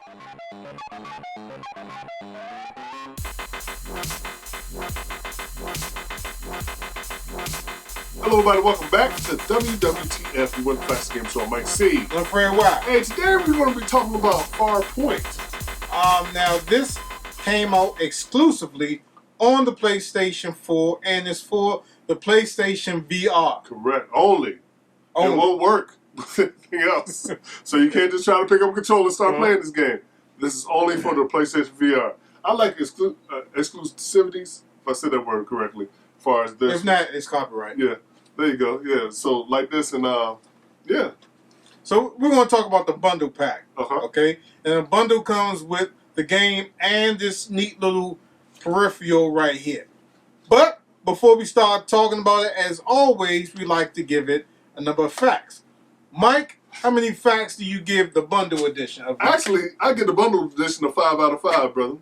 Hello everybody, welcome back to WWTF, the One Classic Game Show. I'm MikeC. I'm Fred White. Hey, today we're going to be talking about Farpoint. Now this came out exclusively on the PlayStation 4, and it's for the PlayStation VR. Correct. Only. It won't work with anything else. So you can't just try to pick up a controller and start playing this game. This is only for the PlayStation VR. I like exclusivities, if I said that word correctly, as far as this. If not, it's copyright. Yeah. There you go. Yeah. So like this and yeah. So we're going to talk about the bundle pack. Okay? And the bundle comes with the game and this neat little peripheral right here. But before we start talking about it, as always, we like to give it a number of facts. Mike, how many facts do you give the bundle edition of this? Actually, I get the bundle edition of 5 out of 5, brother.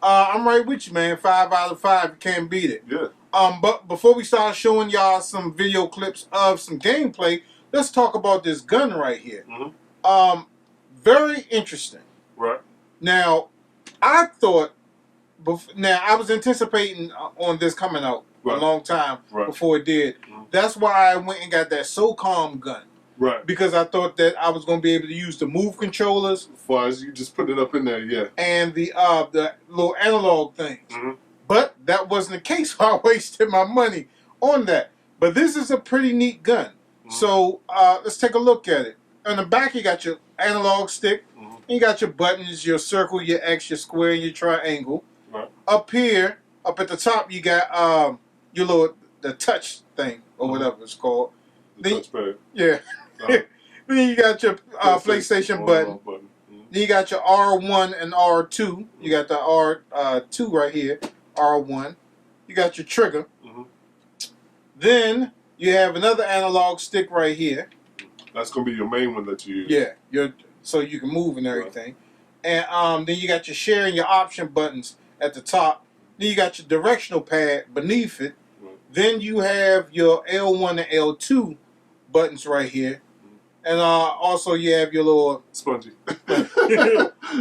I'm right with you, man. 5 out of 5. You can't beat it. Yeah. But before we start showing y'all some video clips of some gameplay, let's talk about this gun right here. Very interesting. Right. Now, I thought, I was anticipating on this coming out a long time before it did. That's why I went and got that SOCOM gun. Right. Because I thought that I was going to be able to use the move controllers. As far as you just put it up in there, yeah. And the little analog things. But that wasn't the case, so I wasted my money on that. But this is a pretty neat gun. So let's take a look at it. On the back, you got your analog stick. You got your buttons, your circle, your X, your square, and your triangle. Right. Up here, up at the top, you got your the touch thing, or whatever it's called. The touchpad. Yeah. Then you got your PlayStation button. Then you got your R1 and R2. You got the R2 right here. R1. You got your trigger. Then you have another analog stick right here. That's gonna be your main one that you use. Yeah, so you can move and everything. And then you got your share and your option buttons at the top. Then you got your directional pad beneath it. Then you have your L1 and L2 buttons right here. And also you have your little spongy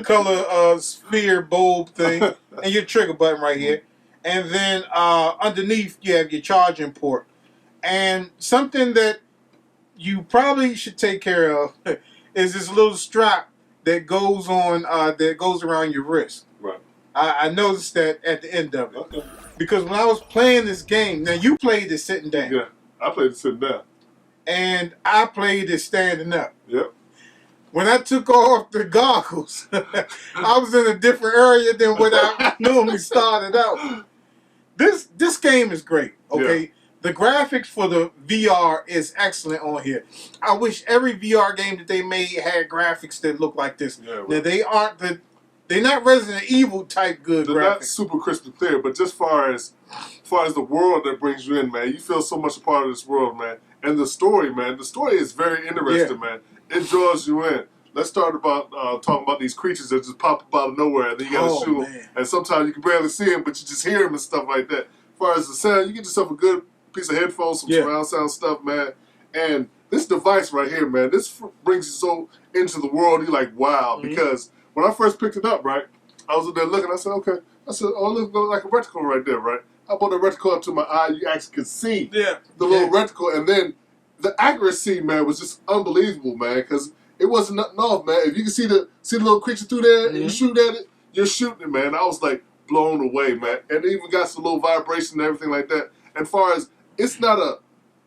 color sphere bulb thing, and your trigger button right here. And then underneath you have your charging port. And something that you probably should take care of is this little strap that goes on that goes around your wrist. Right. I noticed that at the end of it. Because when I was playing this game, now you played it sitting down. Yeah, I played it sitting down. And I played it standing up. Yep. When I took off the goggles, I was in a different area than what I normally started out. This game is great, okay? Yeah. The graphics for the VR is excellent on here. I wish every VR game that they made had graphics that look like this. Yeah, right. Now, they're not Resident Evil type good graphics. They're not super crystal clear, but just as far as the world that brings you in, man, you feel so much a part of this world, man. And the story, man, the story is very interesting, man. It draws you in. Let's start about talking about these creatures that just pop up out of nowhere, and then you gotta shoot them. And sometimes you can barely see them, but you just hear them and stuff like that. As far as the sound, you get yourself a good piece of headphones, some surround sound stuff, man. And this device right here, man, this brings you so into the world. You're like, wow, because when I first picked it up, right, I was there looking. I said, okay. I said, oh, look like a reticle right there, right? I brought the reticle up to my eye. You actually could see the little reticle. And then the accuracy, man, was just unbelievable, man, because it wasn't nothing off, man. If you can see the little creature through there and you shoot at it, you're shooting it, man. I was, like, blown away, man. And it even got some little vibration and everything like that. And far as, it's not a...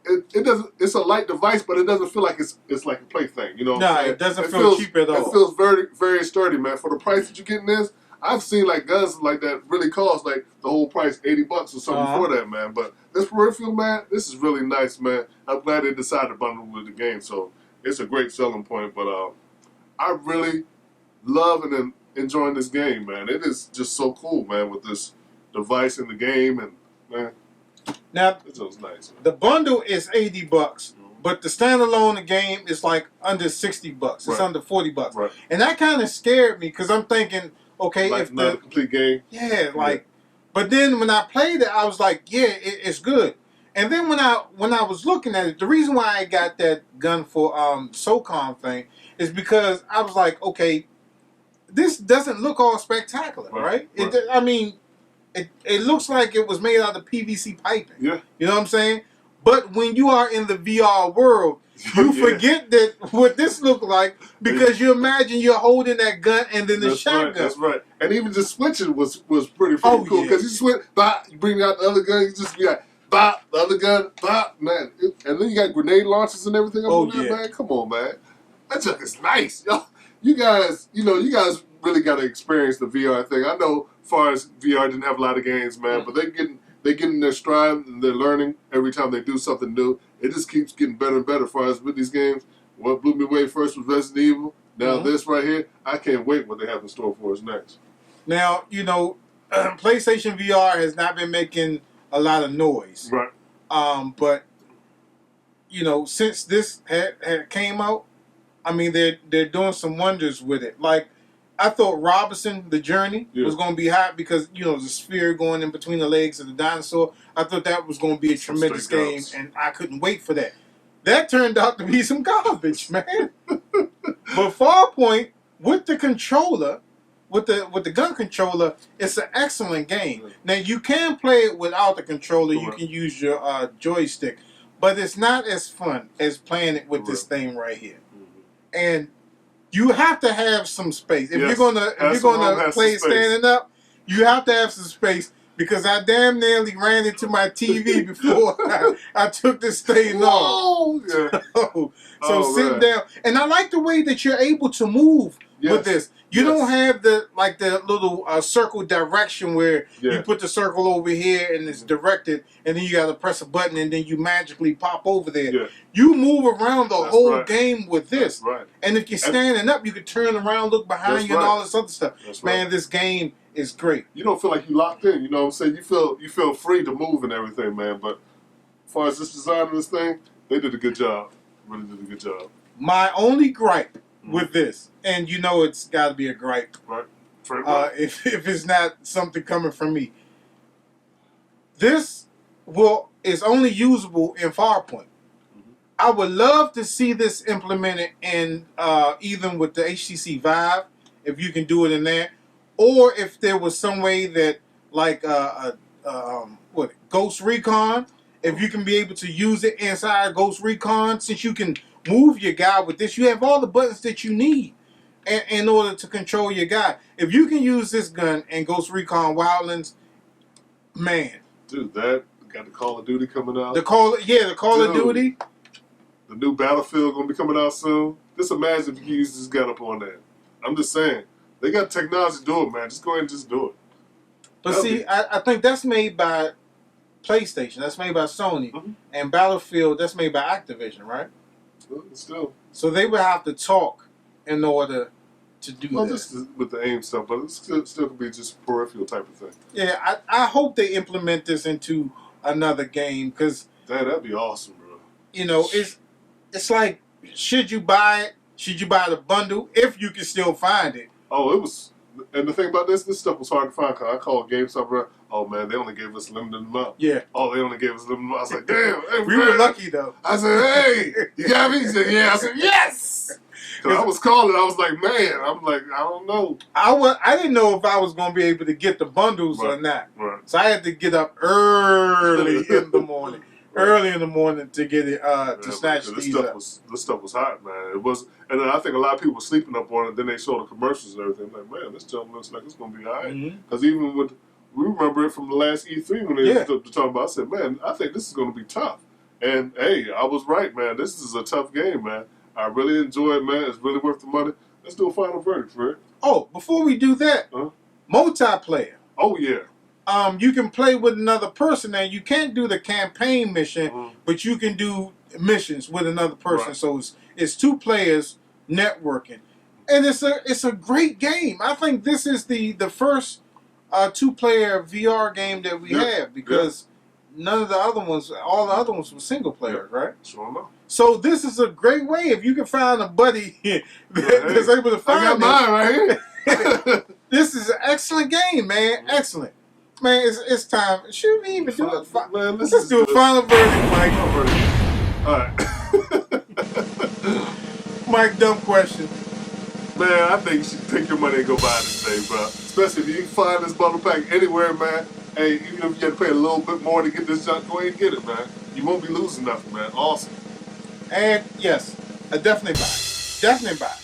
it's a light device, but it doesn't feel like it's like a plaything. You know what I'm saying? It doesn't feel cheap at all. It feels very, very sturdy, man. For the price that you're getting this, I've seen like guns like that really cost like the whole price, $80 or something for that, man. But this peripheral, man, this is really nice, man. I'm glad they decided to bundle with the game, so it's a great selling point. But I really love and enjoying this game, man. It is just so cool, man, with this device in the game, and man. Now, it was nice. The bundle is $80, but the standalone game is like under $60. It's under $40, right. And that kind of scared me because I'm thinking, okay, like if not a complete game, but then when I played it, I was like, yeah, it's good. And then when I was looking at it, the reason why I got that gun for SOCOM thing is because I was like, okay, this doesn't look all spectacular, right? I mean, it looks like it was made out of PVC piping. Yeah. You know what I'm saying? But when you are in the VR world, you forget that what this looked like because you imagine you're holding that gun and then the shotgun. That's right. And even just switching was pretty cool because you switch, bop, you bring out the other gun, you just be like, bop, the other gun, bop, man. And then you got grenade launchers and everything up there, man. Come on, man. That junk is nice. Yo, you guys really got to experience the VR thing. I know as far as VR didn't have a lot of games, man, but they're getting their stride and they're learning every time they do something new. It just keeps getting better and better as far as with these games. What blew me away first was Resident Evil. Now this right here, I can't wait what they have in store for us next. Now, PlayStation VR has not been making a lot of noise. Right. But, since this had came out, I mean, they're doing some wonders with it. Like, I thought Robinson, The Journey, was going to be hot because, the sphere going in between the legs of the dinosaur. I thought that was going to be a tremendous game, and I couldn't wait for that. That turned out to be some garbage, man. But Farpoint, with the controller, with the gun controller, it's an excellent game. Now, you can play it without the controller. You can use your joystick. But it's not as fun as playing it with this thing right here. And you have to have some space. If you're gonna play it standing up, you have to have some space because I damn nearly ran into my TV before I took this thing off. So sit down, and I like the way that you're able to move with this. You don't have the little circle direction where you put the circle over here and it's directed, and then you got to press a button and then you magically pop over there. Yeah. You move around the whole game with this. And if you're standing up, you can turn around, look behind you, and all this other stuff. Man, this game is great. You don't feel like you locked in. You know what I'm saying? You feel free to move and everything, man. But as far as this design of this thing, they did a good job. Really did a good job. My only gripe with this, and it's got to be a gripe, if it's not something coming from me. This is only usable in Farpoint. I would love to see this implemented in even with the HTC Vive, if you can do it in there, or if there was some way that Ghost Recon, if you can be able to use it inside Ghost Recon, since you can move your guy with this, you have all the buttons that you need in order to control your guy. If you can use this gun in Ghost Recon Wildlands, man. Dude, that got the Call of Duty coming out. The Call of Duty. The new Battlefield gonna be coming out soon. Just imagine if you use this gun up on that. I'm just saying. They got technology to do it, man. Just go ahead and just do it. But I think that's made by PlayStation. That's made by Sony. And Battlefield, that's made by Activision, right? Still. So they would have to talk in order to do that. Well, this is with the AIM stuff, but it still could be just peripheral type of thing. Yeah, I hope they implement this into another game because that'd be awesome, bro. It's like, should you buy it? Should you buy the bundle if you can still find it? Oh, it was. And the thing about this stuff was hard to find because I called GameStop, bro. Oh, man, they only gave us a limited amount. Yeah. Oh, they only gave us a limited amount. I was like, damn. Hey, we were lucky, though. I said, hey, you got me? He said, yeah. I said, yes. Because I was calling. I was like, man. I'm like, I don't know. I didn't know if I was going to be able to get the bundles or not. Right. So I had to get up early in the morning. Early in the morning to get it, to snatch these up. This stuff was hot, man. It was, and I think a lot of people were sleeping up on it. Then they saw the commercials and everything. Like, man, this jump looks like it's going to be all right. Because even with, we remember it from the last E3 when they were talking about it. I said, man, I think this is going to be tough. And, hey, I was right, man. This is a tough game, man. I really enjoy it, man. It's really worth the money. Let's do a final verdict, Fred. Oh, before we do that, multiplayer. Oh, yeah. You can play with another person. Now, you can't do the campaign mission, but you can do missions with another person. Right. So it's two players networking. And it's a great game. I think this is the first two-player VR game that we have because none of the other ones, all the other ones were single players, right? Sure enough. So this is a great way if you can find a buddy that's able to find I got mine right here. This is an excellent game, man. Excellent. Man, it's time. Should we even do it? Man, let's do a final verdict, Mike. All right. Mike, dumb question. Man, I think you should take your money and go buy this thing, bro. Especially if you can find this bundle pack anywhere, man. Hey, even if you got to pay a little bit more to get this junk, go ahead and get it, man. You won't be losing nothing, man. Awesome. And yes, I definitely buy it. Definitely buy it.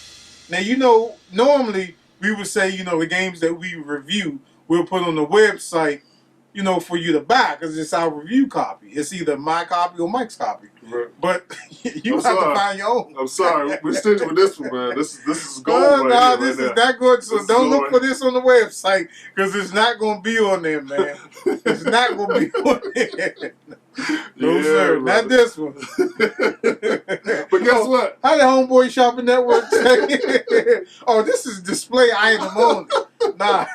Now, you know, normally we would say, you know, the games that we review, we'll put on the website, you know, for you to buy, because it's our review copy. It's either my copy or Mike's copy. Right. But you have to find your own. I'm sorry. We're sticking with this one, man. This is gold right here. This is not good. So don't look for this on the website, because it's not going to be on there, man. It's not going to be on there. No, sir. Not this one. But guess what? How the Homeboy Shopping Network say? Oh, this is display item only. Nah.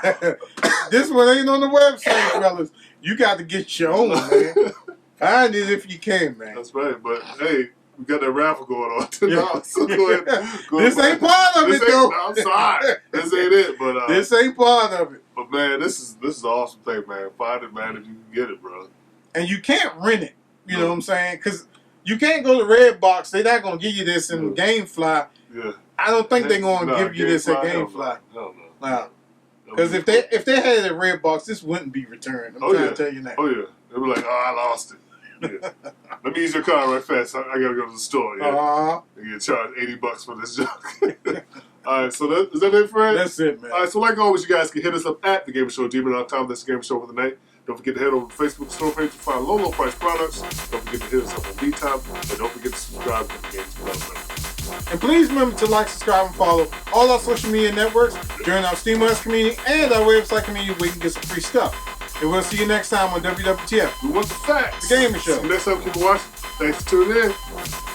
This one ain't on the website, fellas. You got to get your own, man. Find it if you can, man. That's right. But, hey, we got that raffle going on $10. So go ahead. This ain't part of it, though. I'm sorry. This ain't it. But this ain't part of it. But, man, this is an awesome thing, man. Find it, man, if you can get it, bro. And you can't rent it. You know what I'm saying? Because you can't go to Redbox. They're not going to give you this in GameFly. Yeah. I don't think they're going to give you this at GameFly. No. Because if they had it at Redbox, this wouldn't be returned. I'm trying to tell you now. Oh, yeah. They'd be like, oh, I lost it. Yeah. Let me use your card right fast. I got to go to the store. Yeah. You get charged $80 for this junk. All right, so is that it, Fred? That's it, man. All right, so like always, you guys can hit us up at thagamersshow@gmail.com. That's the Gamer Show for the night. Don't forget to head over to the Facebook store page to find low price products. Don't forget to hit us up on vTime. And don't forget to subscribe to the Games Club. And please remember to like, subscribe, and follow all our social media networks, join our SteamOS community, and our website community where you can get some free stuff. And we'll see you next time on WWTF. We want the facts. The Gamer Show. See you next time. Keep watching. Thanks for tuning in.